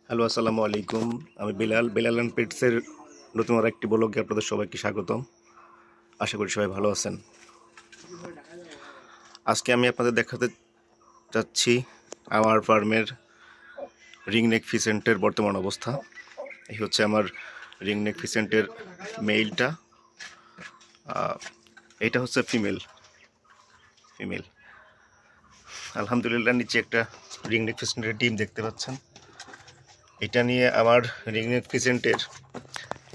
Hello, আসসালামু আলাইকুম। আমি বেলাল অ্যান্ড পেটসের নতুন আর একটি ব্লগে আপনাদের সবাইকে স্বাগতম। আশা করি সবাই ভালো আছেন। আজকে আমি আপনাদের দেখাতে চাচ্ছি আমার ফার্মের রিংনেক ফিসেন্টের বর্তমান অবস্থা। এই হচ্ছে আমার রিংনেক ফিসেন্টের মেইলটা, এইটা হচ্ছে ফিমেল। আলহামদুলিল্লাহ, নিচে একটা রিংনেক ফিসেন্টের ডিম দেখতে পাচ্ছেন। এটা নিয়ে আমার রিংনেক ফিসেন্টের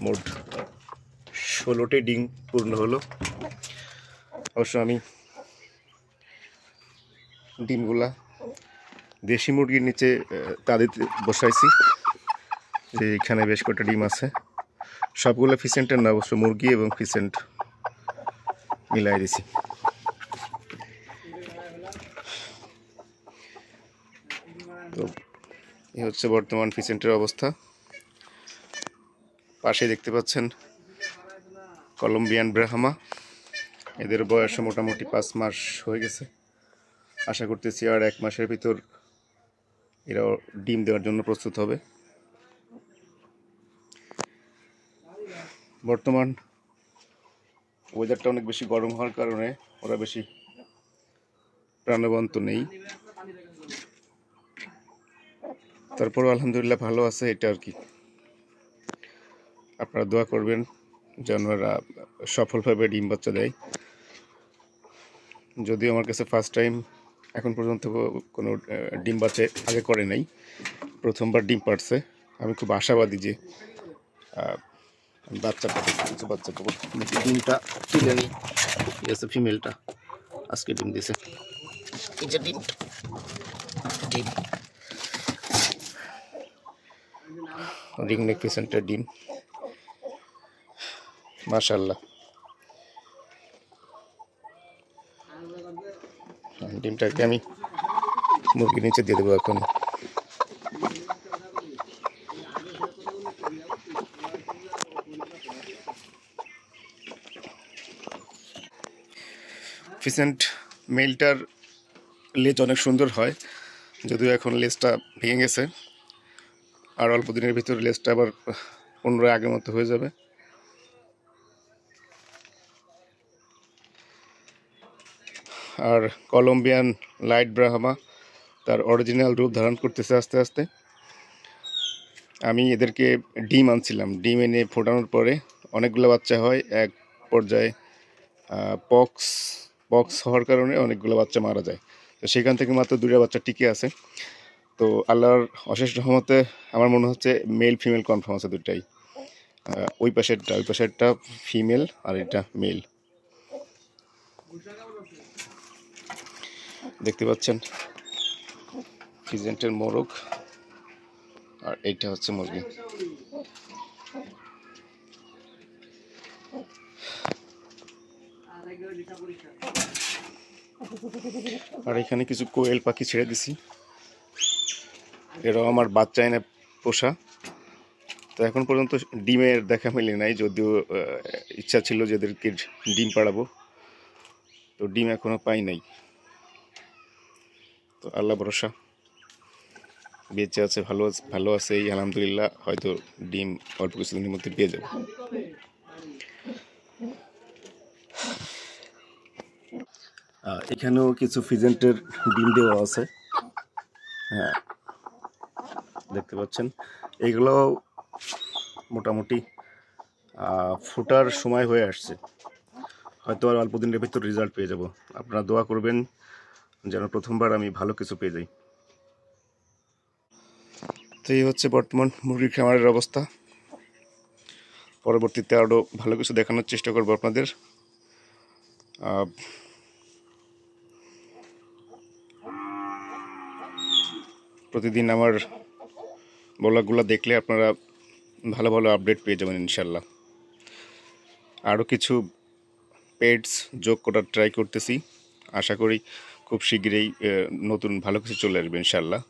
মোট 16টি ডিম পূর্ণ হলো। অবশ্য আমি ডিমগুলা দেশি মুরগির নিচে তাদিতে বসাইছি, যে এখানে বেশ কয়েকটা ডিম আছে। সবগুলো ফিসেন্টের না, অবশ্য মুরগি এবং ফিসেন্ট মিলাই দিছি। তো এই হচ্ছে বর্তমান ফিসেন্টের অবস্থা। পাশে দেখতে পাচ্ছেন কলম্বিয়ান ব্রাহ্মা। এদের বয়স মোটামুটি 5 মাস হয়ে গেছে। আশা করতেছি আর 1 মাসের ভিতর এরা ডিম দেওয়ার জন্য প্রস্তুত হবে। বর্তমান ওয়েদারটা অনেক বেশি গরম হওয়ার কারণে ওরা বেশি প্রাণবন্ত নেই, তারপরও আলহামদুলিল্লাহ ভালো আছে। এটা আর কি, আপনারা দোয়া করবেন যেন ওরা সফলভাবে ডিম বাচ্চা দেয়। যদিও আমার কাছে ফার্স্ট টাইম, এখন পর্যন্ত কোনো ডিম বাচ্চা আগে করে নাই, প্রথমবার ডিম পাড়ছে। আমি খুব আশাবাদী যে বাচ্চা পাবো, কিছু বাচ্চা পাবো। ডিমটা তুলে নিই। এসে ফিমেলটা আজকে ডিম দিয়েছে। এই যে ডিম রিংনেক ফিসেন্টের ডিম, মাশাআল্লাহ। ডিমটাকে আমি মুরগির নিচে দিয়ে দেবো এখন। ফিসেন্ট মেলটার লেজ অনেক সুন্দর হয়, যদিও এখন লেজটা ভেঙে গেছে। আর অল্প দিনের ভিতরে লেজটা আবার পুনরায় আগের মতো হয়ে যাবে। আর কলম্বিয়ান লাইট ব্রাহ্মা তার অরিজিনাল রূপ ধারণ করতেছে আস্তে আস্তে। আমি এদেরকে ডিম আনছিলাম, ডিম এনে ফোটানোর পরে অনেকগুলো বাচ্চা হয়। এক পর্যায়ে পক্স হওয়ার কারণে অনেকগুলো বাচ্চা মারা যায়। তো সেখান থেকে মাত্র 2টা বাচ্চা টিকে আছে। তো আল্লাহর অশেষ রহমতে আমার মনে হচ্ছে মেল ফিমেল কনফার্ম আছে দুটাই। ওই পাশেরটা ফিমেল আর এটা মেল। দেখতে পাচ্ছেন ফিজেন্টের মোরগ, আর এইটা হচ্ছে মুরগি। আর এখানে কিছু কোয়েল পাখি ছেড়ে দিছি, এরাও আমার বাচ্চা এনে পোষা। তো এখন পর্যন্ত ডিমের দেখা মেলে নাই, যদিও ইচ্ছা ছিল যে এদেরকে ডিম পাড়াবো, তো ডিম এখনো পাই নাই। তো আল্লাহ ভরসা, বেঁচে আছে, ভালো আছে এই আলহামদুলিল্লাহ। হয়তো ডিম অল্প কিছুদিনের মধ্যে পেয়ে যাবো। এখানেও কিছু ফিজেন্টের ডিম দেওয়া আছে। হ্যাঁ, দেখতে পাচ্ছেন এগুলো মোটামুটি ফোটার সময় হয়ে আসছে। হয়তো আর অল্প দিনের ভিতর রেজাল্ট পেয়ে যাব। আপনারা দোয়া করবেন যেন প্রথমবার আমি ভালো কিছু পেয়ে যাই। তো এই হচ্ছে বর্তমান মুরগির খামারের অবস্থা। পরবর্তীতে আরও ভালো কিছু দেখানোর চেষ্টা করব আপনাদের। প্রতিদিন আমার ব্লগগুলো দেখলে আপনারা ভালো ভালো আপডেট পেয়ে যাবেন ইনশাল্লাহ। আরও কিছু পেটস যোগ করার ট্রাই করতেছি। আশা করি খুব শীঘ্রই নতুন ভালো কিছু চলে আসবে ইনশাল্লাহ।